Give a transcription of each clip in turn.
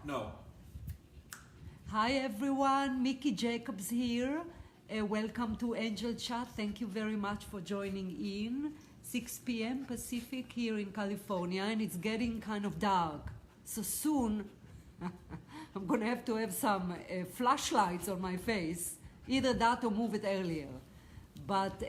No. Hi everyone, Mickey Jacobs here. Welcome to Angel Chat. Thank you very much for joining in. 6 p.m. Pacific here in California, and it's getting kind of dark. So soon, I'm gonna have to have some flashlights on my face. Either that or move it earlier. But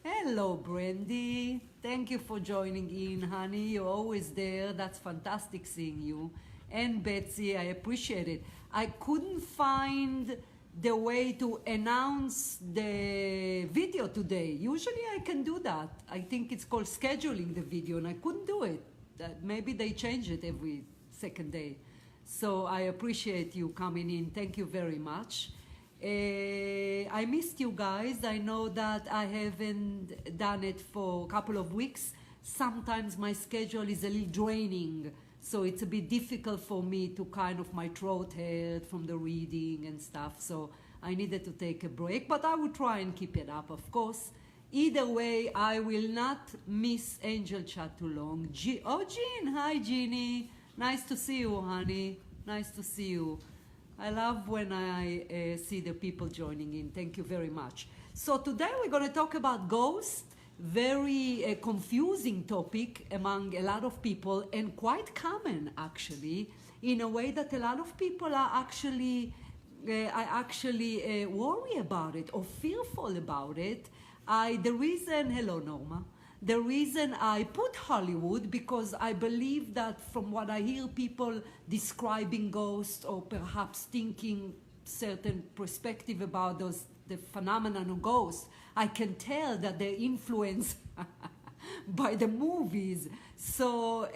hello Brandy, thank you for joining in, honey. You're always there. That's fantastic seeing you. And Betsy, I appreciate it. I couldn't find the way to announce the video today. Usually I can do that. I think it's called scheduling the video, and I couldn't do it. Maybe they change it every second day. So I appreciate you coming in. Thank you very much. I missed you guys. I know that I haven't done it for a couple of weeks. Sometimes my schedule is a little draining, so it's a bit difficult for me to my throat hurt from the reading and stuff. So I needed to take a break, but I will try and keep it up, of course. Either way, I will not miss Angel Chat too long. Oh, Jean. Hi, Jeannie. Nice to see you, honey. Nice to see you. I love when I see the people joining in. Thank you very much. So today we're going to talk about ghosts. Very confusing topic among a lot of people, and quite common actually, in a way that a lot of people are actually worry about it or fearful about it. Hello Norma. The reason I put Hollywood, because I believe that from what I hear people describing ghosts or perhaps thinking certain perspective about the phenomenon of ghosts, I can tell that they're influenced by the movies. So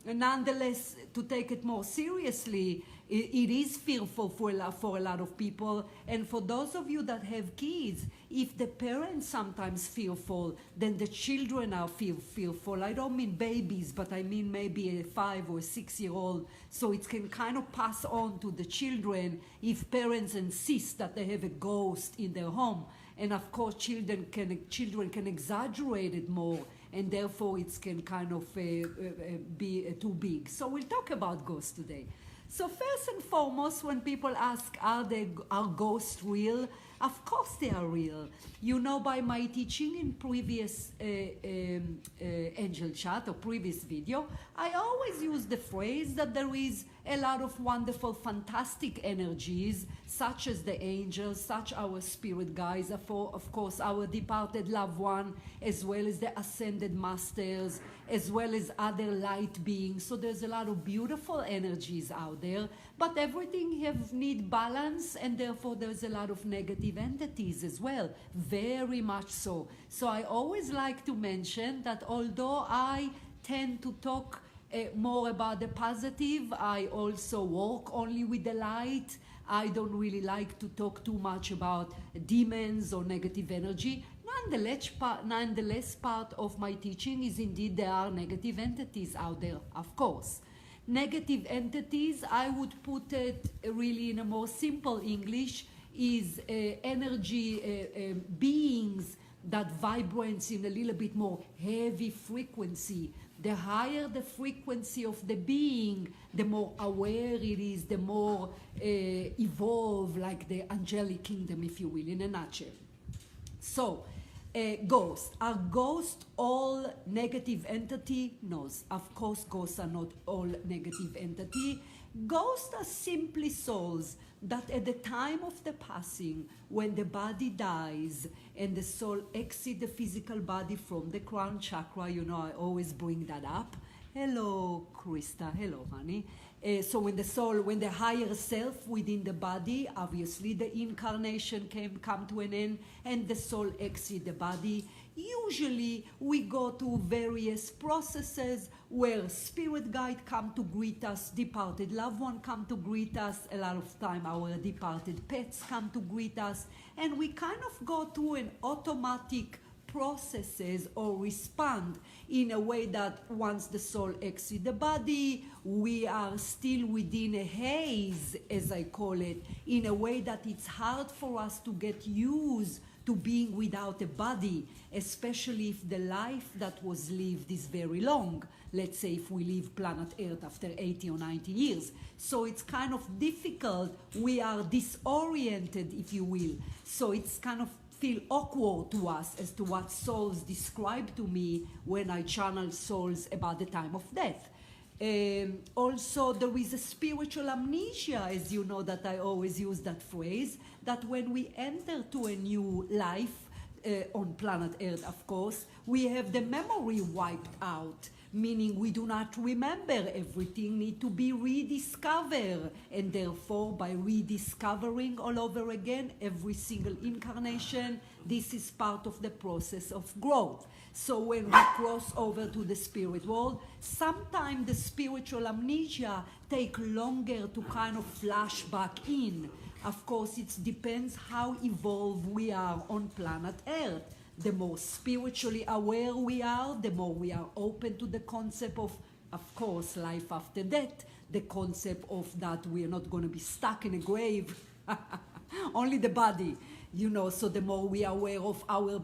nonetheless, to take it more seriously, it is fearful for a lot of people. And for those of you that have kids, if the parents sometimes fearful, then the children are fearful. I don't mean babies, but I mean maybe a 5 or 6 year old. So it can kind of pass on to the children if parents insist that they have a ghost in their home. And of course, children can exaggerate it more, and therefore it can kind of be too big. So we'll talk about ghosts today. So first and foremost, when people ask, are ghosts real? Of course they are real. You know, by my teaching in previous Angel Chat or previous video, I always use the phrase that there is a lot of wonderful, fantastic energies, such as the angels, such our spirit guides, of course our departed loved one, as well as the ascended masters, as well as other light beings. So there's a lot of beautiful energies out there, but everything need balance, and therefore there's a lot of negative entities as well, very much so. So I always like to mention that although I tend to talk more about the positive, I also work only with the light. I don't really like to talk too much about demons or negative energy. Nonetheless, part of my teaching is indeed there are negative entities out there, of course. Negative entities, I would put it really in a more simple English, is energy beings that vibrates in a little bit more heavy frequency. The higher the frequency of the being, the more aware it is, the more evolved, like the angelic kingdom, if you will, in a nutshell. So, ghosts. Are ghosts all negative entity? No, of course ghosts are not all negative entity. Ghosts are simply souls that at the time of the passing, when the body dies and the soul exits the physical body from the crown chakra, you know I always bring that up. Hello, Krista. Hello, honey. So when the higher self within the body, obviously the incarnation come to an end and the soul exits the body. Usually we go to various processes where spirit guide come to greet us, departed loved one come to greet us, a lot of time our departed pets come to greet us, and we kind of go through an automatic processes or respond in a way that once the soul exits the body, we are still within a haze, as I call it, in a way that it's hard for us to get used to being without a body, especially if the life that was lived is very long. Let's say if we leave planet Earth after 80 or 90 years. So it's kind of difficult. We are disoriented, if you will. So it's kind of feel awkward to us as to what souls describe to me when I channel souls about the time of death. Also, there is a spiritual amnesia, as you know, that I always use that phrase, that when we enter to a new life, on planet Earth, of course, we have the memory wiped out, meaning we do not remember everything, need to be rediscovered, and therefore by rediscovering all over again every single incarnation, this is part of the process of growth. So when we cross over to the spirit world, sometimes the spiritual amnesia take longer to kind of flash back in. Of course, it depends how evolved we are on planet Earth. The more spiritually aware we are, the more we are open to the concept of course, life after death, the concept of that we are not going to be stuck in a grave, only the body, you know. So the more we are aware of our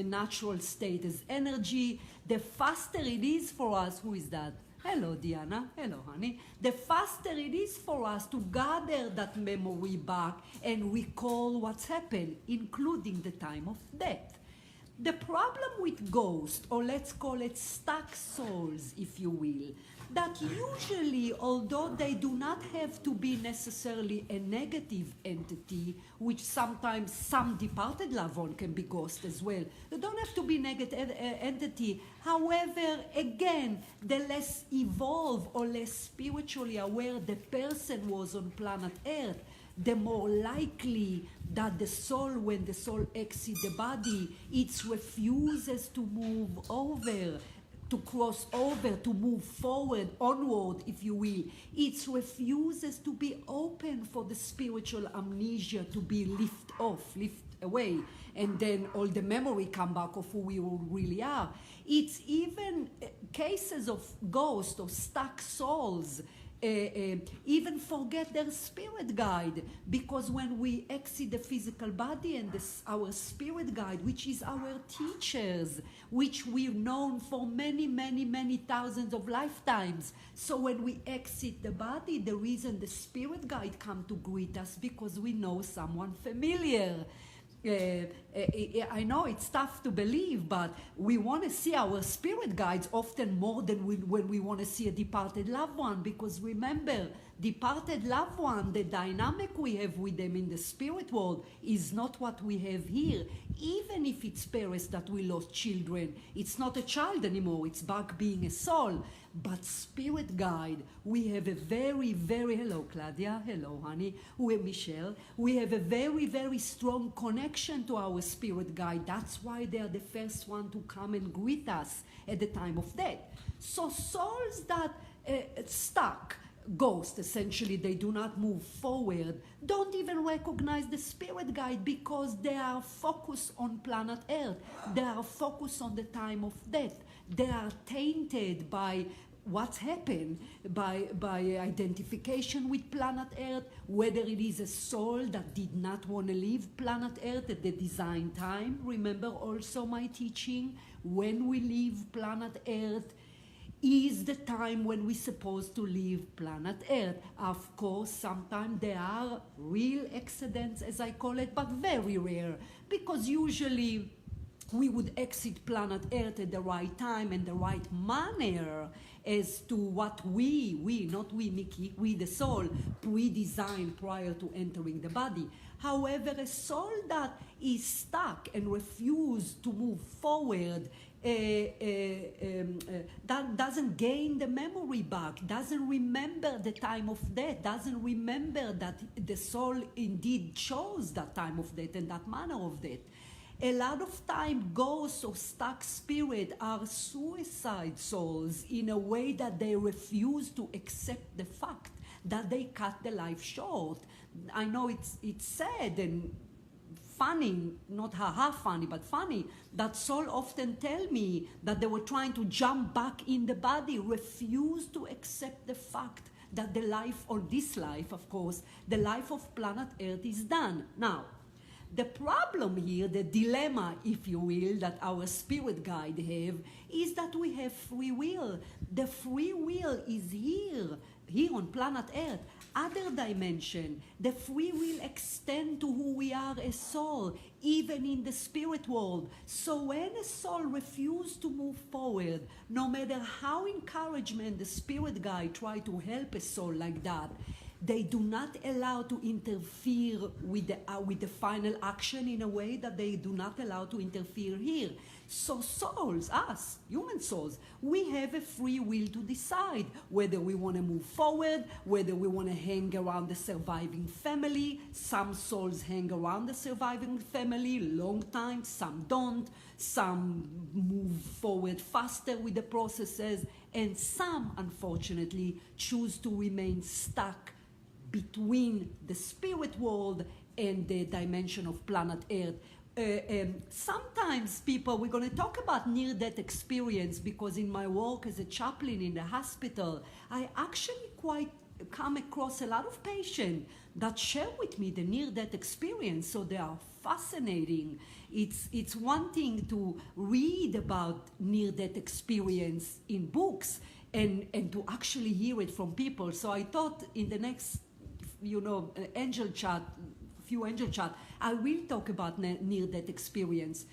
natural state as energy, the faster it is for us. Who is that? Hello, Diana. Hello, honey. The faster it is for us to gather that memory back and recall what's happened, including the time of death. The problem with ghosts, or let's call it stuck souls, if you will, that usually, although they do not have to be necessarily a negative entity, which sometimes some departed loved one can be ghost as well. They don't have to be negative entity. However, again, the less evolved or less spiritually aware the person was on planet Earth, the more likely that the soul, when the soul exits the body, it refuses to move over, to cross over, to move forward, onward, if you will. It refuses to be open for the spiritual amnesia to be lifted away, and then all the memory come back of who we really are. It's even cases of ghosts or stuck souls even forget their spirit guide, because when we exit the physical body and our spirit guide, which is our teachers, which we've known for many, many, many thousands of lifetimes. So when we exit the body, the reason the spirit guide come to greet us, because we know someone familiar. I know it's tough to believe, but we want to see our spirit guides often more than when we want to see a departed loved one, because remember, departed loved one, the dynamic we have with them in the spirit world is not what we have here. Even if it's parents that we lost children, it's not a child anymore, it's back being a soul. But spirit guide, we have a very, very, hello Claudia, hello honey, Michelle, we have a very, very strong connection to our spirit guide. That's why they are the first one to come and greet us at the time of death. So souls that stuck, ghosts, essentially, they do not move forward, don't even recognize the spirit guide, because they are focused on planet Earth. They are focused on the time of death. They are tainted by what's happened, by identification with planet Earth, whether it is a soul that did not want to leave planet Earth at the design time. Remember also my teaching, when we leave planet Earth is the time when we're supposed to leave planet Earth. Of course, sometimes there are real accidents, as I call it, but very rare, because usually we would exit planet Earth at the right time and the right manner as to what not we, Mickey, we the soul, pre-designed prior to entering the body. However, a soul that is stuck and refuses to move forward, that doesn't gain the memory back, doesn't remember the time of death, doesn't remember that the soul indeed chose that time of death and that manner of death. A lot of time, ghosts or stuck spirit are suicide souls in a way that they refuse to accept the fact that they cut the life short. I know it's sad and funny, not haha funny, but funny, that soul often tell me that they were trying to jump back in the body, refuse to accept the fact that the life, or this life, of course, the life of planet Earth is done. Now, The problem here, the dilemma, if you will, that our spirit guide have, is that we have free will. The free will is here on planet Earth. Other dimension, the free will extend to who we are as soul, even in the spirit world. So when a soul refuses to move forward, no matter how encouragement the spirit guide try to help a soul like that, they do not allow to interfere with the final action in a way that they do not allow to interfere here. So souls, us, human souls, we have a free will to decide whether we want to move forward, whether we want to hang around the surviving family. Some souls hang around the surviving family long time, some don't. Some move forward faster with the processes, and some, unfortunately, choose to remain stuck between the spirit world and the dimension of planet Earth. Sometimes people, we're going to talk about near-death experience, because in my work as a chaplain in the hospital, I actually quite come across a lot of patients that share with me the near-death experience. So they are fascinating. It's one thing to read about near-death experience in books and to actually hear it from people. So I thought in the next angel chat, I will talk about near-death experience.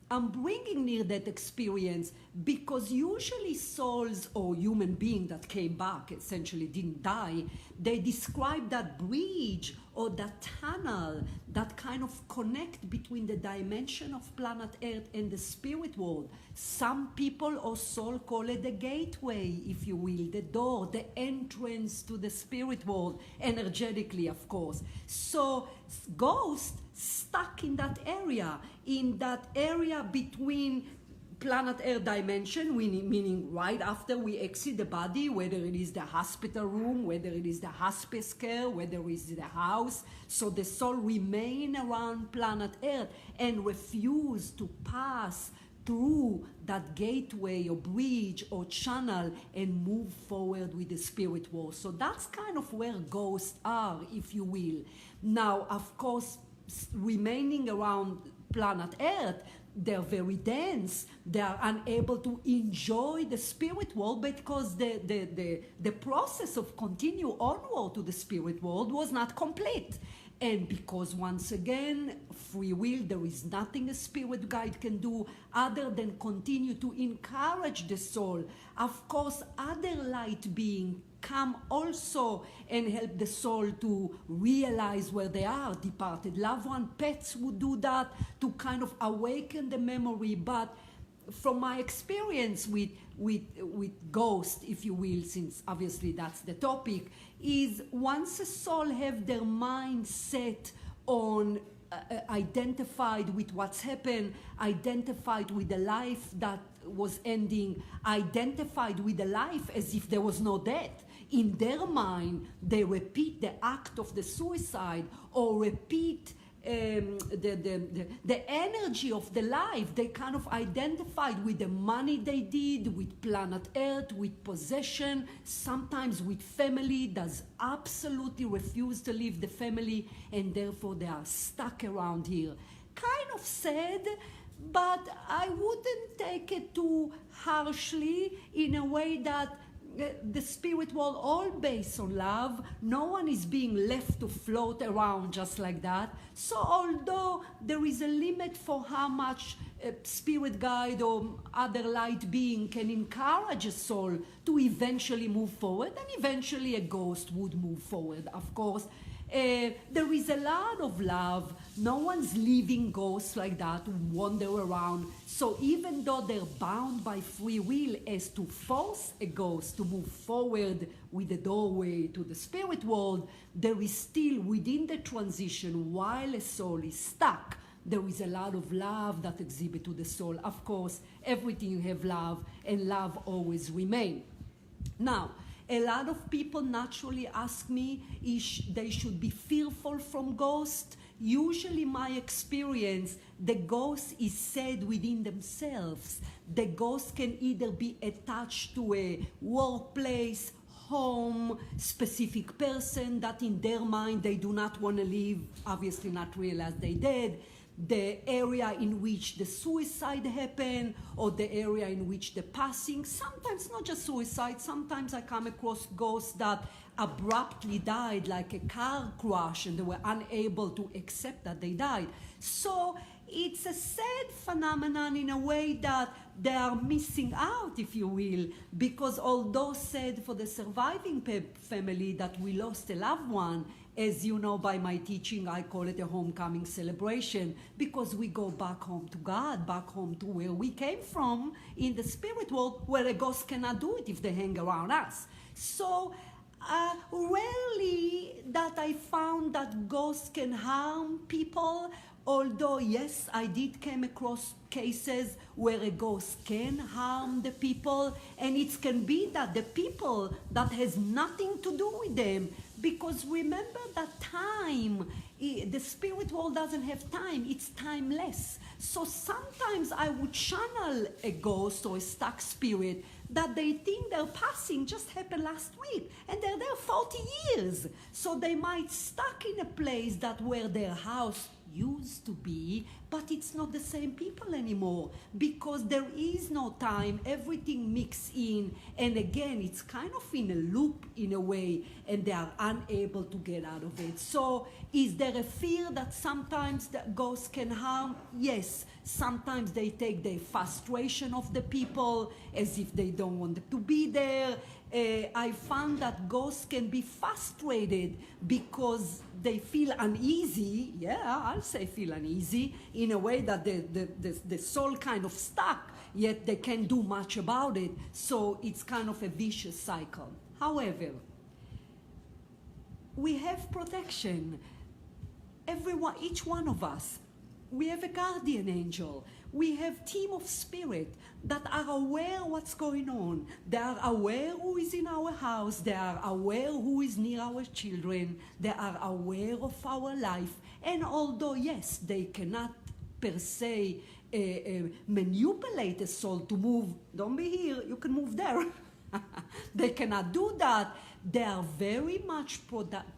I'm bringing near-death experience because usually souls or human beings that came back, essentially didn't die, they describe that bridge or that tunnel that kind of connect between the dimension of planet Earth and the spirit world. Some people or soul call it the gateway, if you will, the door, the entrance to the spirit world, energetically, of course. So ghosts stuck in that area between planet Earth dimension, meaning right after we exit the body, whether it is the hospital room, whether it is the hospice care, whether it is the house. So the soul remain around planet Earth and refuse to pass through that gateway or bridge or channel and move forward with the spirit world. So that's kind of where ghosts are, if you will. Now, of course, remaining around planet Earth, they're very dense. They are unable to enjoy the spirit world because the process of continue onward to the spirit world was not complete. And because, once again, free will, there is nothing a spirit guide can do other than continue to encourage the soul. Of course, other light beings come also and help the soul to realize where they are, departed loved one. Pets would do that to kind of awaken the memory. But from my experience with ghosts, if you will, since obviously that's the topic, is once a soul have their mind set on identified with what's happened, identified with the life that was ending, identified with the life as if there was no death. In their mind, they repeat the act of the suicide or repeat the energy of the life. They kind of identified with the money they did, with planet Earth, with possession, sometimes with family, does absolutely refuse to leave the family, and therefore they are stuck around here. Kind of sad, but I wouldn't take it too harshly, in a way that the spirit world all based on love. No one is being left to float around just like that. So although there is a limit for how much a spirit guide or other light being can encourage a soul to eventually move forward, and eventually a ghost would move forward, of course. There is a lot of love. No one's leaving ghosts like that to wander around. So even though they're bound by free will as to force a ghost to move forward with the doorway to the spirit world, there is still within the transition, while a soul is stuck, there is a lot of love that exhibit to the soul. Of course, everything you have love, and love always remain. Now, a lot of people naturally ask me if they should be fearful from ghosts. Usually my experience, the ghost is said within themselves. The ghost can either be attached to a workplace, home, specific person that in their mind they do not want to live, obviously not realize they did, the area in which the suicide happened, or the area in which the passing, sometimes not just suicide, sometimes I come across ghosts that abruptly died, like a car crash, and they were unable to accept that they died. So it's a sad phenomenon in a way that they are missing out, if you will, because although sad for the surviving family that we lost a loved one, as you know by my teaching, I call it a homecoming celebration, because we go back home to God, back home to where we came from in the spirit world, where a ghost cannot do it if they hang around us. So rarely that I found that ghosts can harm people, although yes, I did come across cases where a ghost can harm the people, and it can be that the people that has nothing to do with them, because remember that time, the spirit world doesn't have time, it's timeless. So sometimes I would channel a ghost or a stuck spirit that they think they're passing just happened last week, and they're there 40 years. So they might stuck in a place that where their house used to be, but it's not the same people anymore, because there is no time, everything mixed in, and again it's kind of in a loop in a way, and they are unable to get out of it. So is there a fear that sometimes the ghosts can harm? Yes, sometimes they take the frustration of the people as if they don't want them to be there. I found that ghosts can be frustrated because they feel uneasy. Yeah, I'll say feel uneasy in a way that the soul kind of stuck, yet they can't do much about it. So it's kind of a vicious cycle. However, we have protection. Everyone, each one of us, we have a guardian angel. We have team of spirit that are aware what's going on. They are aware who is in our house. They are aware who is near our children. They are aware of our life. And although, yes, they cannot per se manipulate a soul to move, don't be here, you can move there. They cannot do that. They are very much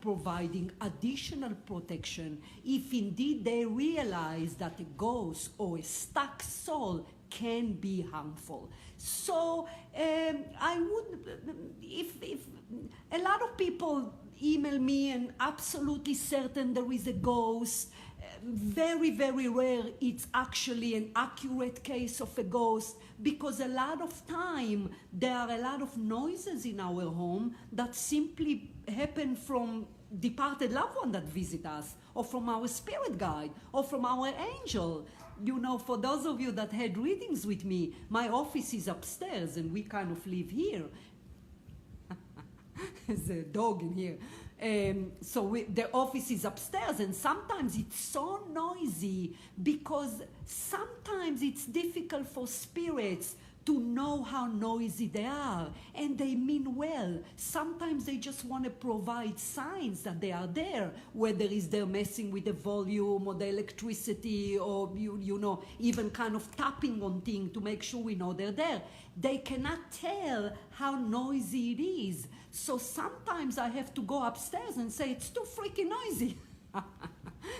providing additional protection if indeed they realize that a ghost or a stuck soul can be harmful. So I would, if a lot of people email me and absolutely certain there is a ghost, very, very rare it's actually an accurate case of a ghost, because a lot of time there are a lot of noises in our home that simply happen from departed loved one that visit us, or from our spirit guide, or from our angel. You know, for those of you that had readings with me, my office is upstairs and we kind of live here. There's a dog in here. So the office is upstairs, and sometimes it's so noisy because sometimes it's difficult for spirits to know how noisy they are, and they mean well. Sometimes they just want to provide signs that they are there, whether it's they're messing with the volume or the electricity, or you know, even kind of tapping on things to make sure we know they're there. They cannot tell how noisy it is. So sometimes I have to go upstairs and say, it's too freaking noisy.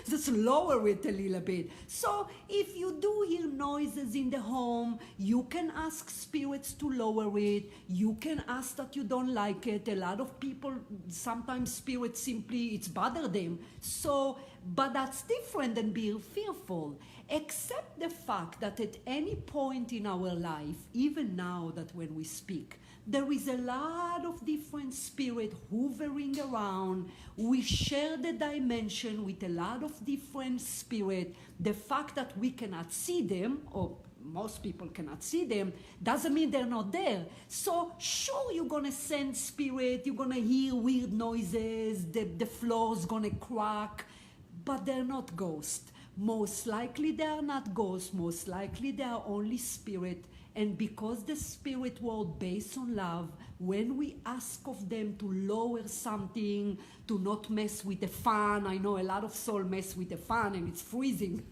Just lower it a little bit. So if you do hear noises in the home, you can ask spirits to lower it. You can ask that you don't like it. A lot of people, sometimes spirits simply, it's bother them. So, but that's different than being fearful. Except the fact that at any point in our life, even now that when we speak, there is a lot of different spirit hovering around. We share the dimension with a lot of different spirit. The fact that we cannot see them, or most people cannot see them, doesn't mean they're not there. So sure, you're gonna sense spirit, you're gonna hear weird noises, the floor's gonna crack, but they're not ghosts. Most likely they are not ghosts, most likely they are only spirit. And because the spirit world based on love, when we ask of them to lower something, to not mess with the fan, I know a lot of souls mess with the fan and it's freezing.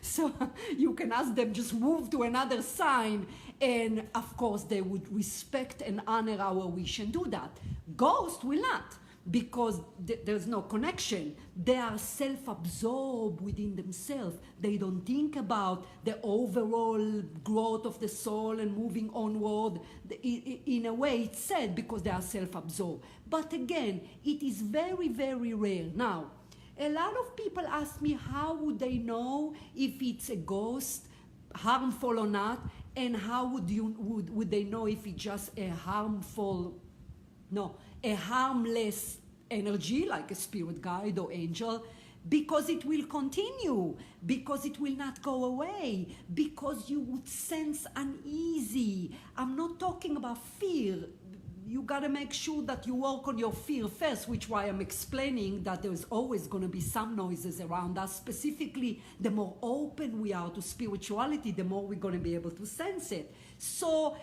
So you can ask them, just move to another sign, and of course they would respect and honor our wish and do that. Ghost will not, because there's no connection. They are self-absorbed within themselves. They don't think about the overall growth of the soul and moving onward. In a way, it's sad because they are self-absorbed. But again, it is very, very rare. Now, a lot of people ask me, how would they know if it's a ghost, harmful or not? And how would they know if it's just a harmless energy, like a spirit guide or angel? Because it will continue, because it will not go away, because you would sense uneasy. I'm not talking about fear. You got to make sure that you work on your fear first, which why I'm explaining that there's always going to be some noises around us. Specifically, the more open we are to spirituality, the more we're going to be able to sense it. So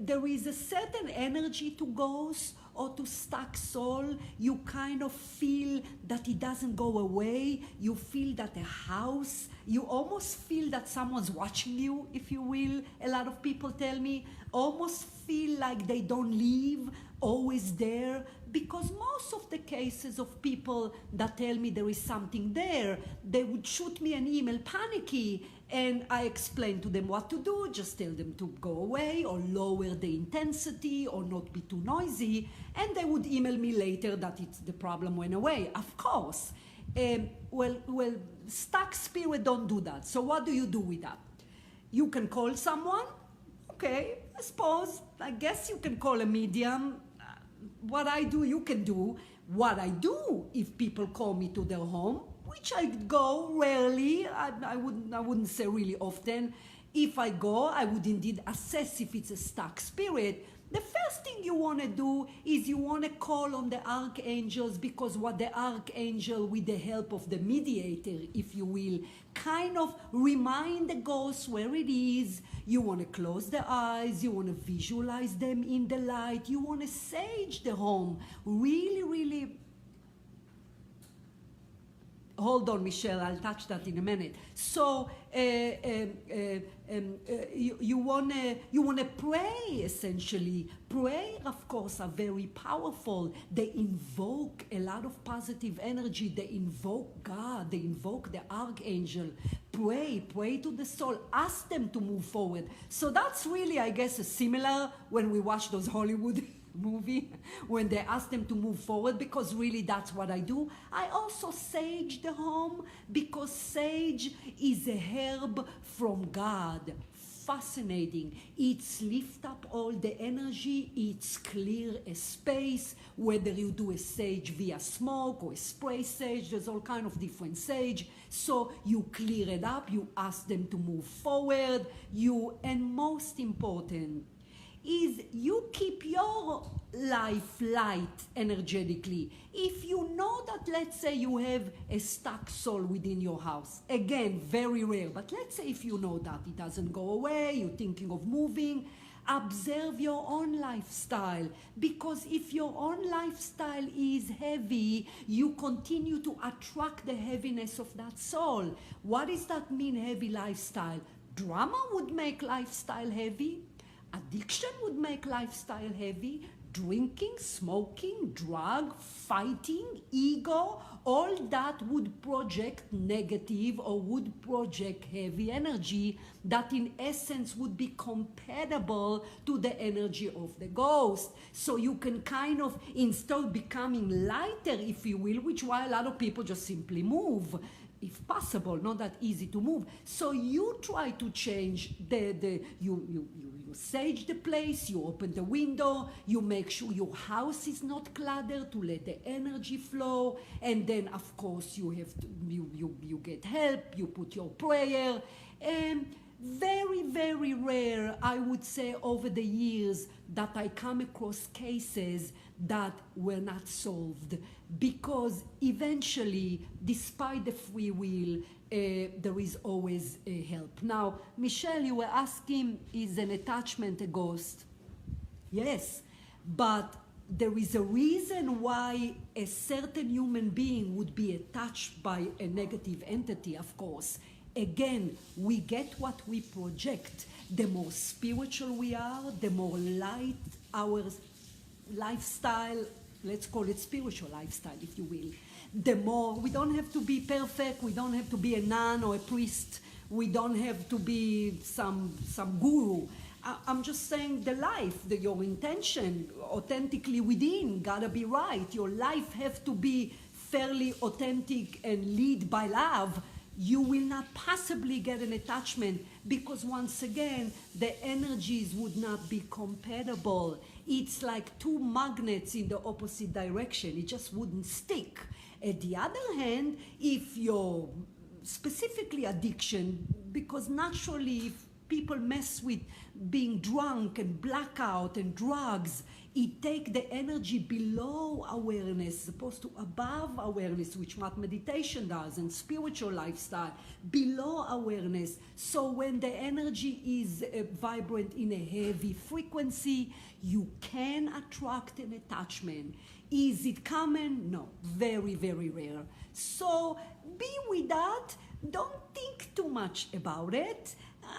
there is a certain energy to ghosts or to stuck soul. You kind of feel that it doesn't go away. You feel that a house, you almost feel that someone's watching you, if you will. A lot of people tell me, almost feel like they don't leave, always there, because most of the cases of people that tell me there is something there, they would shoot me an email panicky, and I explain to them what to do. Just tell them to go away or lower the intensity or not be too noisy, and they would email me later that the problem went away. Of course. Well, stuck spirit don't do that. So what do you do with that? You can call someone. Okay, I guess you can call a medium. What I do, you can do. What I do, if people call me to their home, which I go rarely, I wouldn't say really often. If I go, I would indeed assess if it's a stuck spirit. The first thing you want to do is you want to call on the archangels, because what the archangel, with the help of the mediator, if you will, kind of remind the ghost where it is. You want to close the eyes, you want to visualize them in the light, you want to sage the home. Really, really. Hold on, Michelle, I'll touch that in a minute. So you wanna pray, essentially. Prayer, of course, are very powerful. They invoke a lot of positive energy. They invoke God. They invoke the archangel. Pray to the soul. Ask them to move forward. So that's really, I guess, a similar when we watch those Hollywood movie, when they ask them to move forward, because really that's what I do. I also sage the home, because sage is a herb from God. Fascinating. It's lift up all the energy, it's clear a space, whether you do a sage via smoke or a spray sage, there's all kind of different sage. So you clear it up, you ask them to move forward, and most important, is you keep your life light energetically. If you know that, let's say you have a stuck soul within your house, again, very rare, but let's say if you know that it doesn't go away, you're thinking of moving, observe your own lifestyle, because if your own lifestyle is heavy, you continue to attract the heaviness of that soul. What does that mean, heavy lifestyle? Drama would make lifestyle heavy. Addiction would make lifestyle heavy. Drinking, smoking, drug, fighting, ego, all that would project negative or would project heavy energy that in essence would be compatible to the energy of the ghost. So you can kind of, instead of becoming lighter, if you will, which why a lot of people just simply move, if possible, not that easy to move. So you try to change you sage the place, you open the window, you make sure your house is not cluttered to let the energy flow, and then of course you have to, you get help, you put your prayer. And very, very rare, I would say, over the years that I come across cases that were not solved, because eventually, despite the free will, there is always help. Now, Michelle, you were asking, is an attachment a ghost? Yes, but there is a reason why a certain human being would be attached by a negative entity, of course. Again, we get what we project. The more spiritual we are, the more light our lifestyle, let's call it spiritual lifestyle, if you will. The more, we don't have to be perfect, we don't have to be a nun or a priest, we don't have to be some guru. I'm just saying the life, your intention, authentically within, gotta be right. Your life has to be fairly authentic and lead by love. You will not possibly get an attachment because once again, the energies would not be compatible. It's like two magnets in the opposite direction. It just wouldn't stick. At the other hand, if you're specifically addiction, because naturally if people mess with being drunk and blackout and drugs, it takes the energy below awareness as opposed to above awareness, which what meditation does and spiritual lifestyle, below awareness. So when the energy is vibrant in a heavy frequency, you can attract an attachment. Is it common? No, very, very rare. So be with that. Don't think too much about it.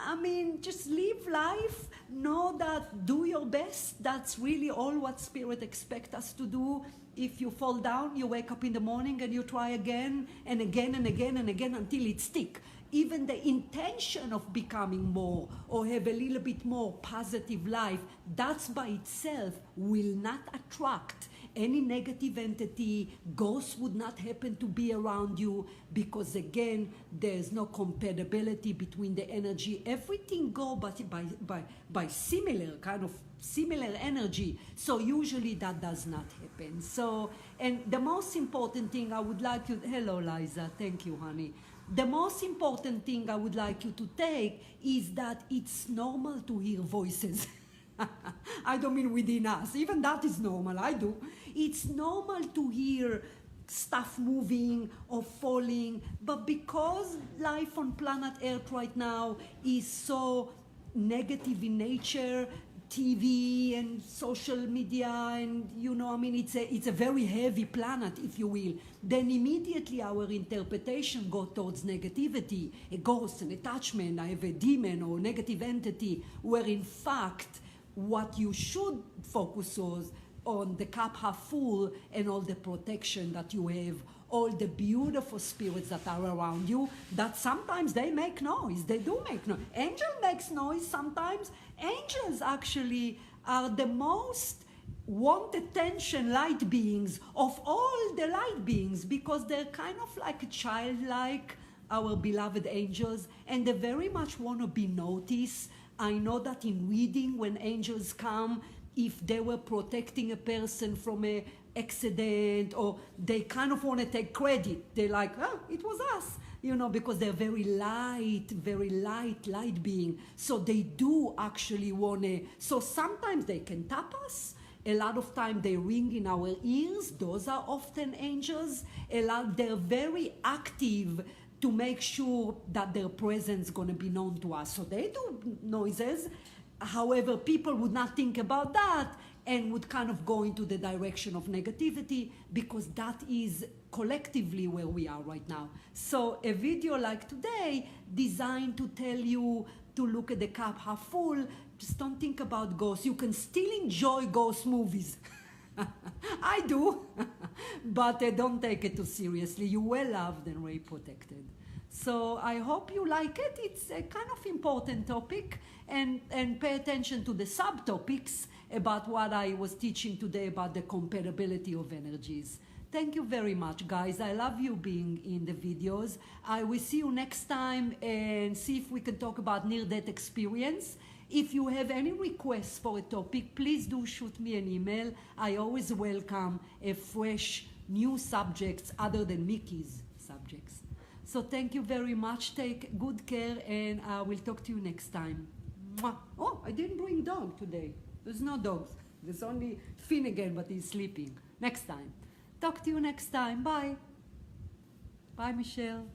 I mean, just live life, know that, do your best. That's really all what Spirit expects us to do. If you fall down, you wake up in the morning and you try again and again and again and again until it sticks. Even the intention of becoming more or have a little bit more positive life, that's by itself will not attract any negative entity. Ghosts would not happen to be around you because again, there's no compatibility between the energy. Everything goes by similar, kind of similar energy. So usually that does not happen. So, and the most important thing I would like you, hello Liza, thank you honey. The most important thing I would like you to take is that it's normal to hear voices. I don't mean within us, even that is normal, I do. It's normal to hear stuff moving or falling, but because life on planet Earth right now is so negative in nature, TV and social media and I mean it's a very heavy planet, if you will, then immediately our interpretation goes towards negativity, a ghost, an attachment, I have a demon or negative entity, where in fact what you should focus on the cup half full and all the protection that you have, all the beautiful spirits that are around you, that sometimes they make noise. They do make noise. Angel makes noise sometimes. Angels actually are the most want attention light beings of all the light beings because they're kind of like childlike, our beloved angels, and they very much want to be noticed. I know that in reading when angels come, if they were protecting a person from an accident or they kind of want to take credit, they're like, oh, it was us, because they're very light being. So they do actually want to, so sometimes they can tap us. A lot of time they ring in our ears. Those are often angels. They're very active to make sure that their presence is going to be known to us. So they do noises. However, people would not think about that and would kind of go into the direction of negativity because that is collectively where we are right now. So a video like today designed to tell you to look at the cup half full, just don't think about ghosts. You can still enjoy ghost movies. I do, but don't take it too seriously. You're well loved and very protected. So I hope you like it. It's a kind of important topic, and pay attention to the subtopics about what I was teaching today about the compatibility of energies. Thank you very much, guys. I love you being in the videos. I will see you next time and see if we can talk about near-death experience. If you have any requests for a topic, please do shoot me an email. I always welcome a fresh, new subjects other than Mickey's subjects. So thank you very much. Take good care, and I will talk to you next time. Mwah. Oh, I didn't bring dog today. There's no dogs. There's only Finn again, but he's sleeping. Next time. Talk to you next time. Bye. Bye, Michelle.